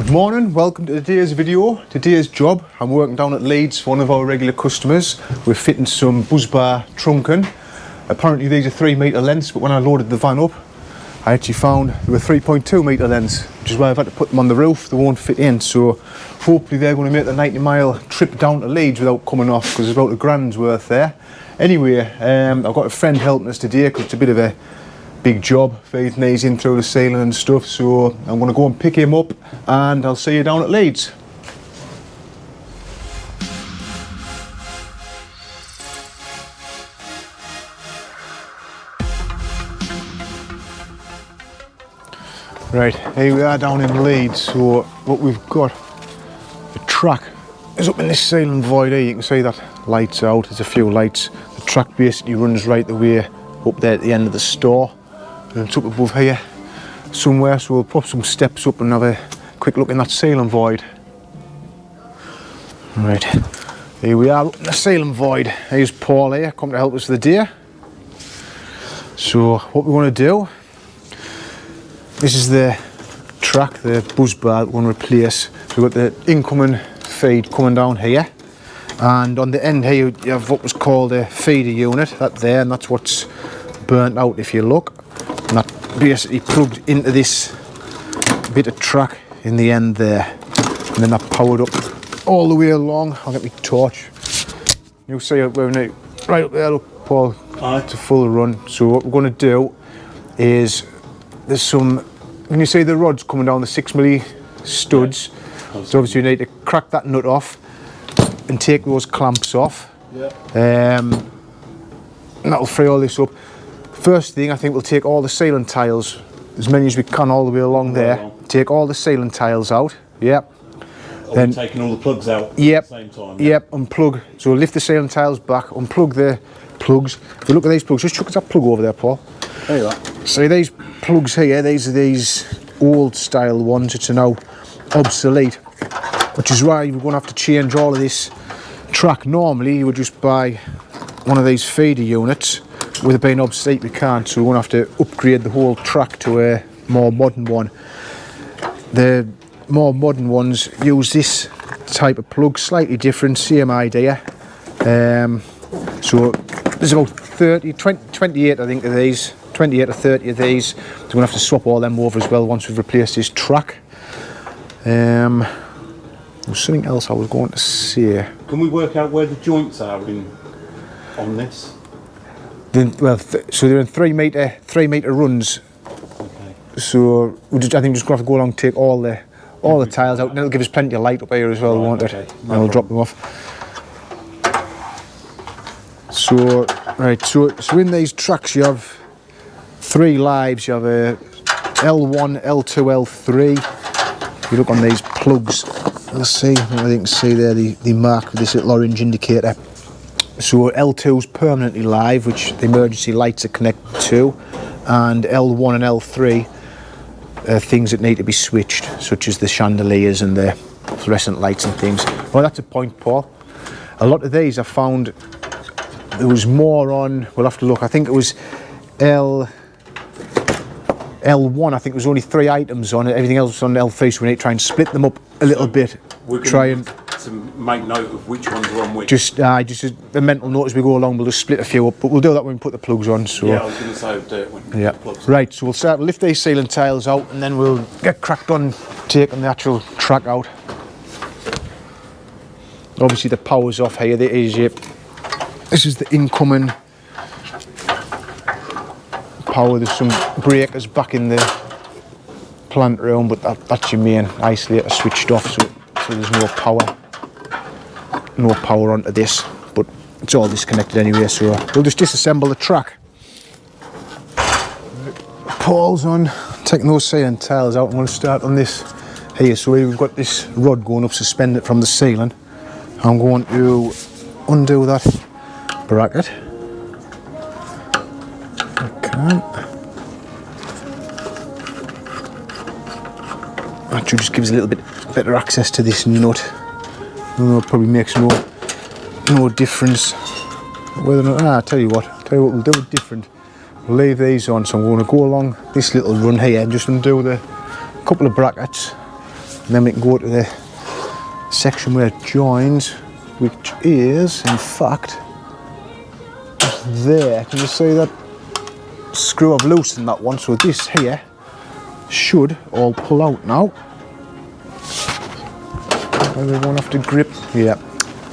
Good morning, welcome to today's video. Today's job, I'm working down at Leeds for one of our regular customers. We're fitting some Busbar trunking. Apparently these are 3 metre lengths, but when I loaded the van up, I actually found they were 3.2 metre lengths, which is why I've had to put them on the roof. They won't fit in, so hopefully they're going to make the 90-mile trip down to Leeds without coming off, because there's about a grand's worth there. Anyway, I've got a friend helping us today because it's a bit of a big job feeding these in through the ceiling and stuff, so I'm going to go and pick him up and I'll see you down at Leeds. Right, here we are down in Leeds. So what we've got, the track is up in this ceiling void here. You can see that lights out, there's a few lights. The track basically runs right the way up there at the end of the store. And it's up above here somewhere, so we'll pop some steps up and have a quick look in that ceiling void. Right, here we are up in the ceiling void. Here's Paul here, come to help us for the day. So what we want to do, this is the track, the Busbar that we want to replace. So we've got the incoming feed coming down here, and on the end here you have what was called a feeder unit, that there, and that's what's burnt out if you look. And that basically plugged into this bit of track in the end there, and then that powered up all the way along. I'll get my torch. You'll see it right up there, look Paul, it's a full run. So what we're going to do is, there's some, when you see the rods coming down, the 6mm studs, so obviously you need to crack that nut off and take those clamps off. And that'll free all this up. First thing, I think we'll take all the ceiling tiles, as many as we can all the way along there. Take all the ceiling tiles out. Yep. Then taking all the plugs out at the same time. Yep, unplug. So we'll lift the ceiling tiles back, unplug the plugs. If you look at these plugs, just chuck that plug over there, Paul. There you are. So these plugs here, these are these old style ones which are now obsolete, which is why we're going to have to change all of this track. Normally you would just buy one of these feeder units. With it being obsolete we can't, so we're going to have to upgrade the whole track to a more modern one. The more modern ones use this type of plug, slightly different, same idea. So there's about 28 I think of these, 28 or 30 of these. So we're going to have to swap all them over as well once we've replaced this track. There's something else I was going to say. Can we work out where the joints are on this? Well, so they're in 3 metre runs. Okay. So I think we're just going to have to go along and take all the tiles out, and it'll give us plenty of light up here as well, won't it? Okay. And we'll drop them off. So right, so in these tracks you have 3 lives. You have a L1, L2, L3. If you look on these plugs, let's see, I think you can see there the mark with this little orange indicator. So L2's permanently live, which the emergency lights are connected to, and L1 and L3 are things that need to be switched, such as the chandeliers and the fluorescent lights and things. Well, that's a point, Paul. A lot of these I found there was more on, we'll have to look, I think it was L1, I think there was only 3 items on it, everything else was on L3, so we need to try and split them up a little bit. Try and to make note of which ones are on which. Just a mental note as we go along. We'll just split a few up, but we'll do that when we put the plugs on. So yeah, I was going to say we'll do it when we put the plugs on. Right, so we'll lift these ceiling tiles out, and then we'll get cracked on taking the actual track out. Obviously the power's off here. This is the incoming power. There's some breakers back in the plant room, but that's your main isolator switched off, so there's no power onto this, but it's all disconnected anyway, so we'll just disassemble the track. Paul's on taking those ceiling tiles out. I'm going to start on this here. So we've got this rod going up suspended from the ceiling. I'm going to undo that bracket. I can't. That just gives a little bit better access to this nut. It probably makes no difference whether or not. I'll tell you what we'll do different. We'll leave these on, so I'm going to go along this little run here and just undo the couple of brackets, And then we can go to the section where it joins, which is, in fact, there. Can you see that screw I've loosened that one? So this here should all pull out now. And we won't have to grip. Yeah,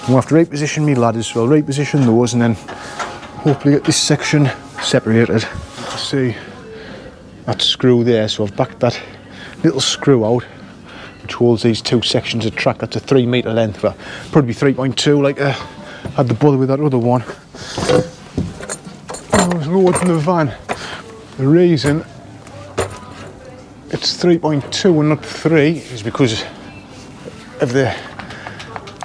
we'll have to reposition me ladders, so I'll reposition those and then hopefully get this section separated. See that screw there, so I've backed that little screw out which holds these two sections of track. That's a 3 metre length, well, probably 3.2 like I had the bother with that other one. I was loading the van. The reason it's 3.2 and not 3 is because of the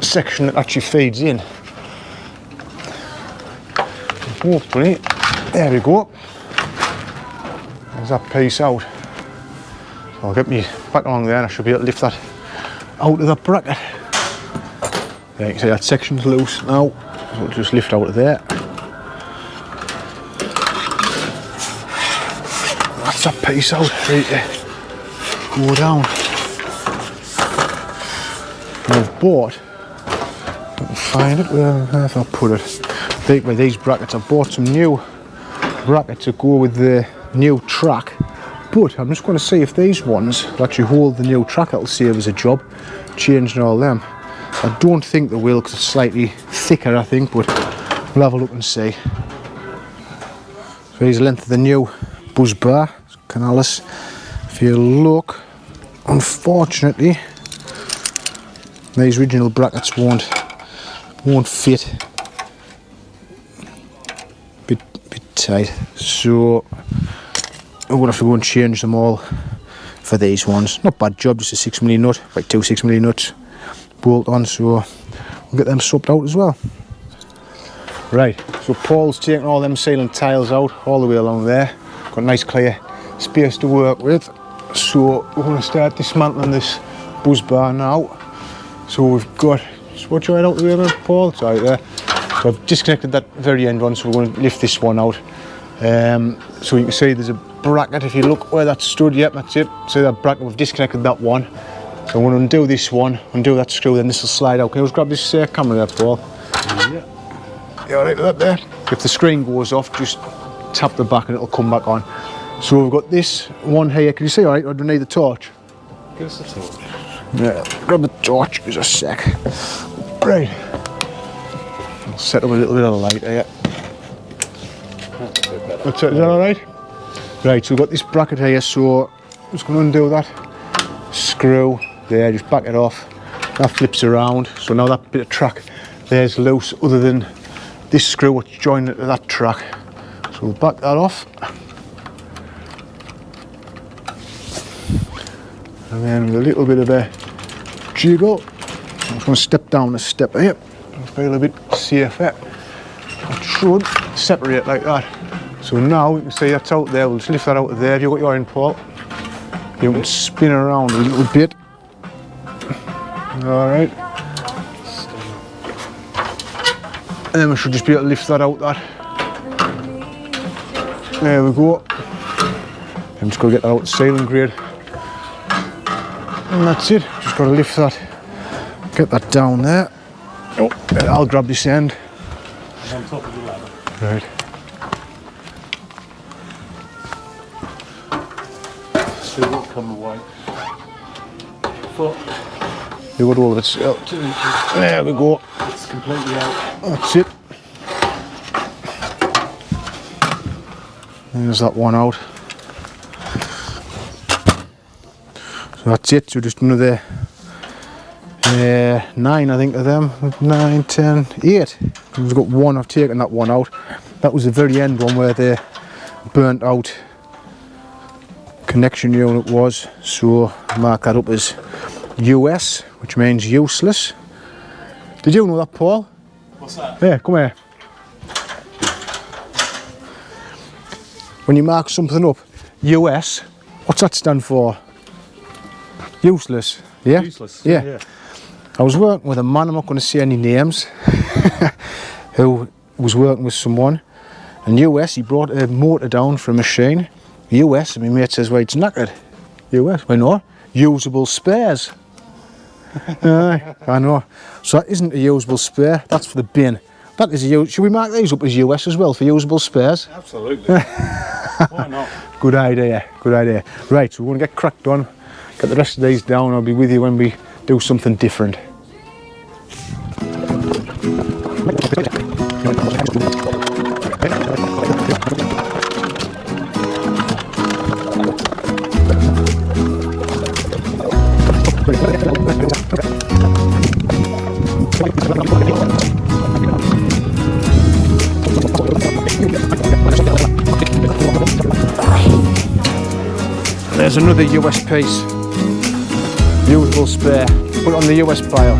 section that actually feeds in. Hopefully, there we go. There's that piece out. So I'll get me back along there and I should be able to lift that out of that bracket. There you can see that section's loose now, so we'll just lift out of there. That's that piece out, ready to go down. I've bought, I can find it, where I'll put it. With these brackets, I bought some new brackets to go with the new track, but I'm just going to see if these ones will actually hold the new track. That'll save us a job changing all them. I don't think they will because it's slightly thicker, I think, but we'll have a look and see. So here's the length of the new Busbar canalis. If you look, unfortunately, these original brackets won't fit. Bit tight, so I'm gonna have to go and change them all for these ones. Not bad job, just a 6mm nut, like 2 6mm nuts bolt on, so we'll get them swapped out as well. Right, so Paul's taking all them sealant tiles out all the way along there. Got nice clear space to work with, so we're going to start dismantling this Busbar now. So we've got, just watch your head out the way there, Paul, it's out there. So I've disconnected that very end one, so we're going to lift this one out. So you can see there's a bracket, if you look where that stood, yep, that's it. See that bracket, we've disconnected that one. So I'm going to undo this one, undo that screw, then this will slide out. Can you just grab this camera there, Paul? Yeah. You alright with that there? If the screen goes off, just tap the back and it'll come back on. So we've got this one here, can you see alright, or do you need the torch? Give us the torch. Yeah, grab the torch, just a sec. Right. I'll set up a little bit of light here. That's a bit better. Is that alright? Right, so we've got this bracket here, so I'm just going to undo that screw there, just back it off. That flips around, so now that bit of track there's loose, other than this screw which joined it to that track. So we'll back that off. And then with a little bit of a jiggle, I'm just going to step down a step here. Feel a bit safer. It should separate like that. So now you can see that's out there. We'll just lift that out of there. Have you got your iron, Paul? You can spin around a little bit. Alright. And then we should just be able to lift that out there. There we go. I'm just going to get that out of sealing grade. And that's it. Just got to lift that. Get that down there. Oh, I'll grab this end. And on top of the ladder. Right. So it will come away. Foot. You got all of it still. 2 inches. There we go. It's completely out. That's it. There's that one out. So that's it. So just another 9, I think, of them. 9, 10, 8. We've got one. I've taken that one out. That was the very end one where the burnt out connection unit was. So mark that up as US, which means useless. Did you know that, Paul? What's that? Yeah, come here. When you mark something up, US, what's that stand for? Useless. Yeah? Useless. Yeah. I was working with a man, I'm not going to say any names, who was working with someone, and US, he brought a motor down for a machine. US, and my mate says, well, it's knackered. US, why not? Usable spares. I know. So that isn't a usable spare, that's for the bin. That is a should we mark these up as US as well for usable spares? Absolutely. Why not? Good idea, good idea. Right, so we want to get cracked on, get the rest of these down. I'll be with you when we do something different. There's another US piece, usable spare, put it on the US pile.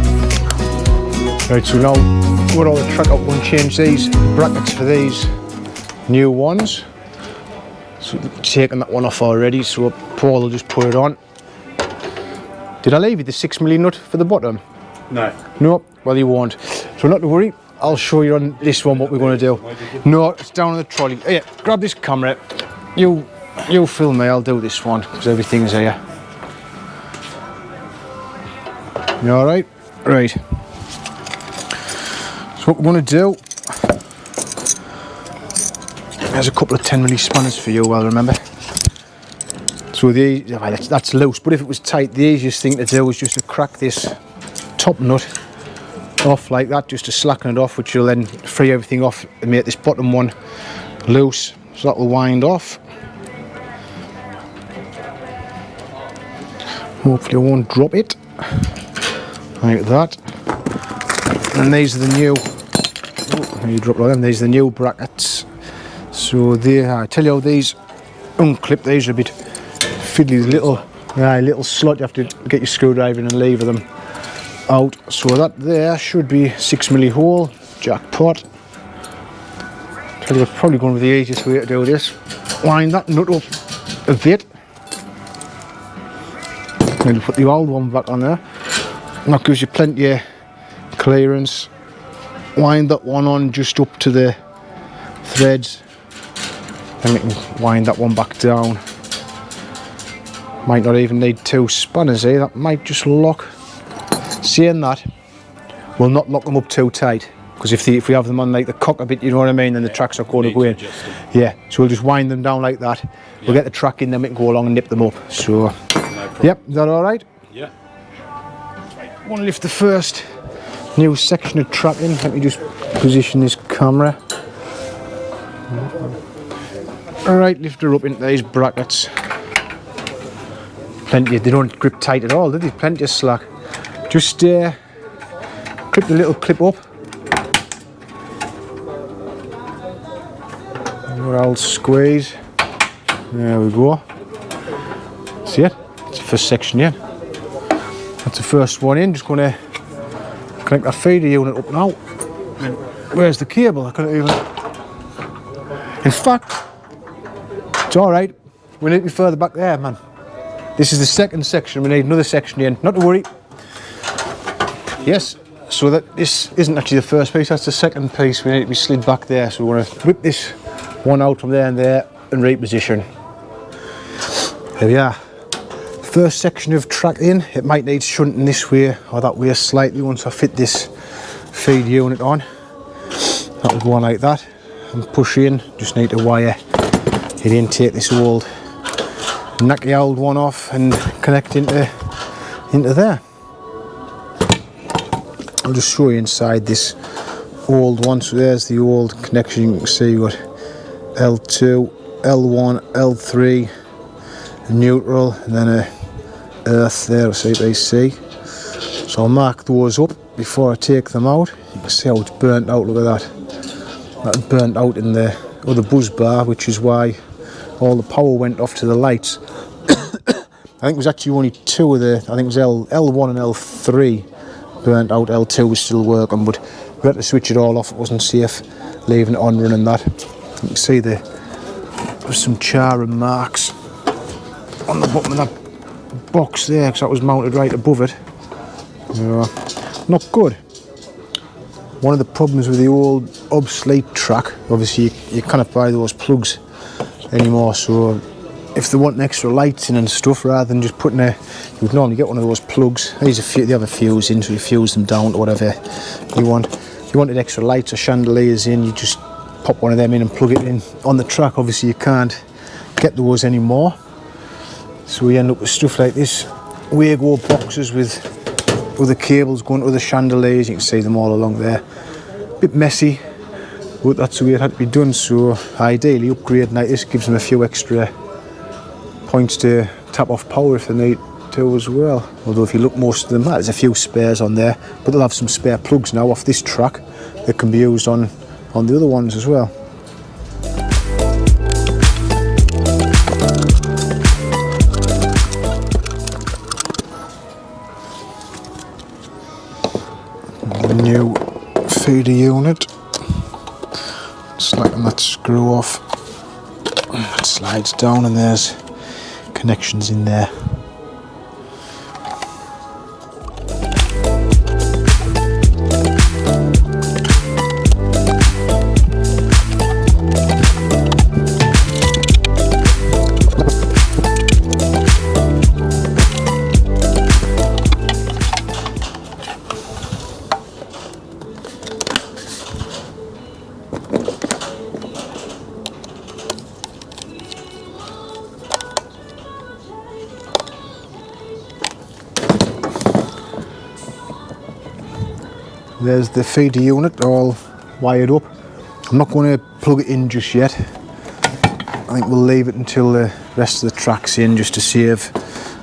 Right, so now we're all the track up, we'll change these brackets for these new ones. So taken that one off already, so Paul will just put it on. Did I leave you the 6mm nut for the bottom? No. No, well you won't. So not to worry, I'll show you on this one what we're going to do. No, it's down on the trolley. Here, grab this camera. You film me, I'll do this one, because everything's here. You alright? Right. So what we're going to do, there's a couple of 10mm spanners for you, I'll remember. So that's loose, but if it was tight, the easiest thing to do is just to crack this top nut off like that, just to slacken it off, which will then free everything off and make this bottom one loose. So that will wind off. Hopefully I won't drop it, like that. And these are the new, these are the new brackets. So I tell you how these unclip, these are a bit fiddly, little slot, you have to get your screwdriver in and lever them out. So that there should be 6mm hole, jackpot. Tell you what's probably going to be the easiest way to do this. Wind that nut up a bit. Then put the old one back on there. And that gives you plenty of clearance. Wind that one on just up to the threads. Then we can wind that one back down. Might not even need 2 spanners here, that might just lock. Saying that, we'll not lock them up too tight, because if we have them on like the cock a bit, you know what I mean, then the tracks are going to go in. Yeah, so we'll just wind them down like that. We'll get the track in, then we can go along and nip them up. So, yep, is that alright? Yeah. I want to lift the first new section of track in. Let me just position this camera. Alright, lift her up into these brackets. Plenty, they don't grip tight at all, do they? Plenty of slack. Just clip the little clip up. I'll squeeze. There we go. See it? It's the first section in. That's the first one in. Just going to connect that feeder unit up now. Where's the cable? I couldn't even. In fact, it's alright. We need to be further back there, man. This is the second section. We need another section in. Not to worry. Yes, so that this isn't actually the first piece, that's the second piece. We need to be slid back there, so we want to whip this one out from there and reposition. There we are. First section of track in. It might need shunting this way or that way slightly once I fit this feed unit on. That'll go on like that and push in. Just need to wire it in, take this old, knock the old one off and connect into there. I'll just show you inside this old one. So there's the old connection. You can see you've got L2, L1, L3, neutral, and then a earth there, CPC. So I'll mark those up before I take them out. You can see how it's burnt out, look at that. That's burnt out in the other Busbar, which is why all the power went off to the lights. I think it was actually only 2 of the, I think it was L1 and L3 burnt out. L2 was still working, but we had to switch it all off. It wasn't safe leaving it on running that. You can see there's some charring marks on the bottom of that box there, because that was mounted right above it. Not good. One of the problems with the old obsolete track, obviously you cannot buy those plugs anymore, so if they want extra lights in and stuff, rather than just putting you would normally get one of those plugs. These are they have a fuse in, so you fuse them down to whatever you want. If you wanted extra lights or chandeliers in, you just pop one of them in and plug it in on the track. Obviously you can't get those anymore, so we end up with stuff like this Wago boxes with other cables going to the chandeliers. You can see them all along there. Bit messy, but that's the way it had to be done. So ideally upgrading like this gives them a few extra points to tap off power if they need to as well. Although if you look, most of them, there's a few spares on there, but they'll have some spare plugs now off this track that can be used on the other ones as well. The new feeder unit, slapping that screw off, it slides down and there's connections in there. There's the feeder unit all wired up. I'm not going to plug it in just yet. I think we'll leave it until the rest of the track's in, just to save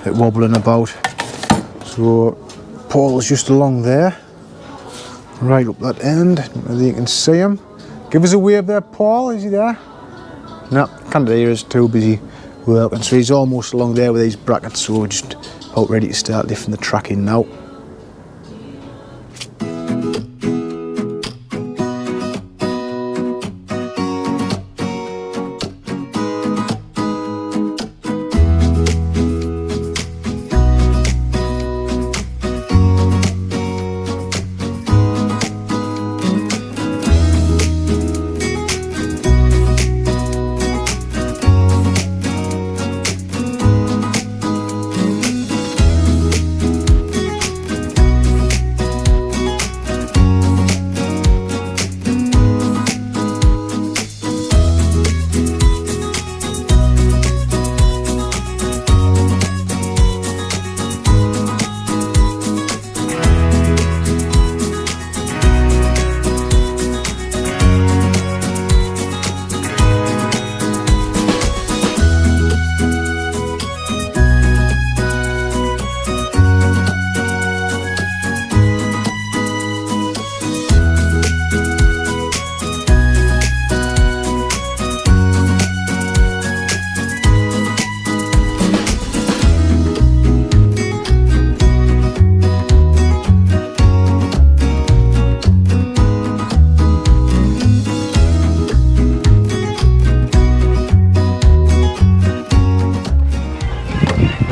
it wobbling about. So Paul's just along there, right up that end, whether you can see him. Give us a wave there, Paul, is he there? No, can't hear, he's too busy working. So he's almost along there with these brackets, so we're just about ready to start lifting the track in now.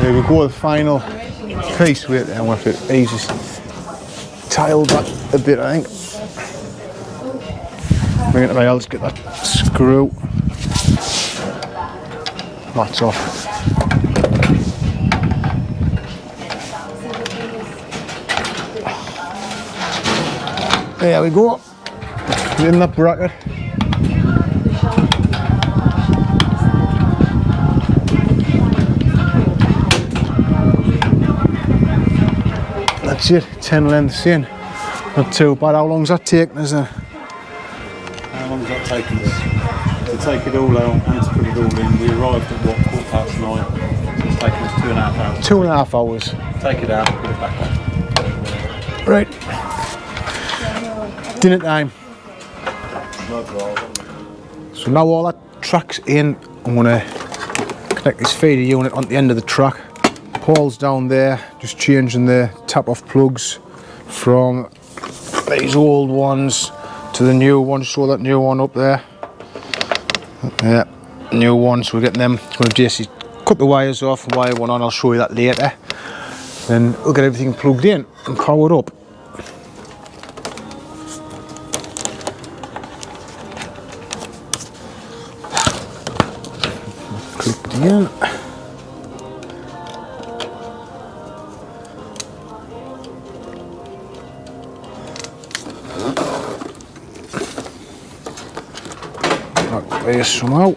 There we go, the final piece. Wait there, I'm going to have to ease this tile back a bit, I think. Bring it to my elbows, get that screw. That's off. There we go. In that bracket. That's it, 10 lengths in. Not too bad. How long's that taken, isn't it? How long has that taken us? To take it all out and to put it all in. We arrived at what, 9:15. So it's taken us 2.5 hours. 2.5 hours. Take it out and put it back on. Right. Dinner time. So now all that track's in, I'm going to connect this feeder unit on the end of the track. Paul's down there, just changing the tap-off plugs from these old ones to the new one. Show that new one up there. Yeah, new one. So we're getting them. I'm going to just cut the wires off and wire one on. I'll show you that later. Then we'll get everything plugged in and powered up. Click again. That there somehow.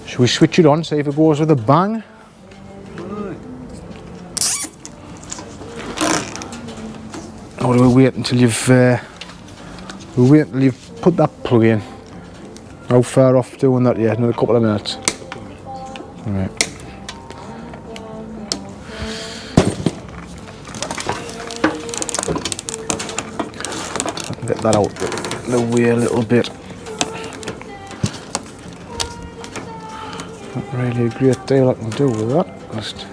Should we switch it on, see if it goes with a bang? Or do we wait until you've put that plug in? How far off doing that yet? Another couple of minutes. Right. Get that out the way a little bit. Not really a great deal I can do with that. Just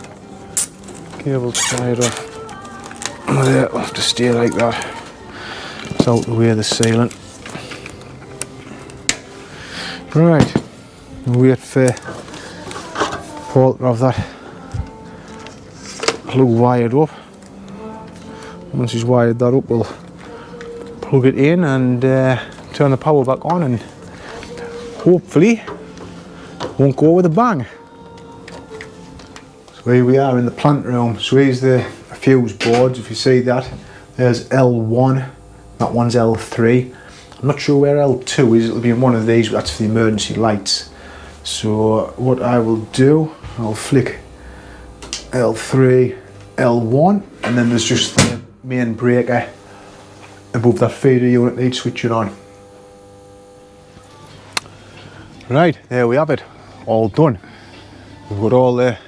cable tied off. There, I'll have to stay like that. It's out the way of the sealant. Right, we'll wait for Paul to have that plug wired up. Once he's wired that up, we'll plug it in and turn the power back on, and hopefully won't go with a bang. So here we are in the plant room. So here's the fuse boards. If you see that, there's L1, that one's L3. I'm not sure where L2 is. It'll be in one of these, but that's for the emergency lights. So what I will do, I'll flick L3, L1, and then there's just the main breaker above that feeder unit needs switching on. Right, there we have it, all done. We've got all the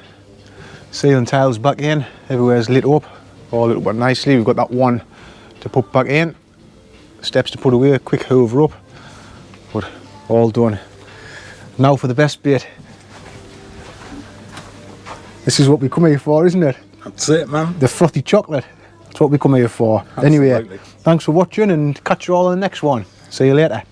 ceiling tiles back in, everywhere's lit up, all lit up nicely. We've got that one to put back in, steps to put away, quick hoover up, but all done. Now for the best bit. This is what we come here for, isn't it? That's it, man. The frothy chocolate. That's what we come here for. Absolutely. Anyway, thanks for watching and catch you all in the next one. See you later.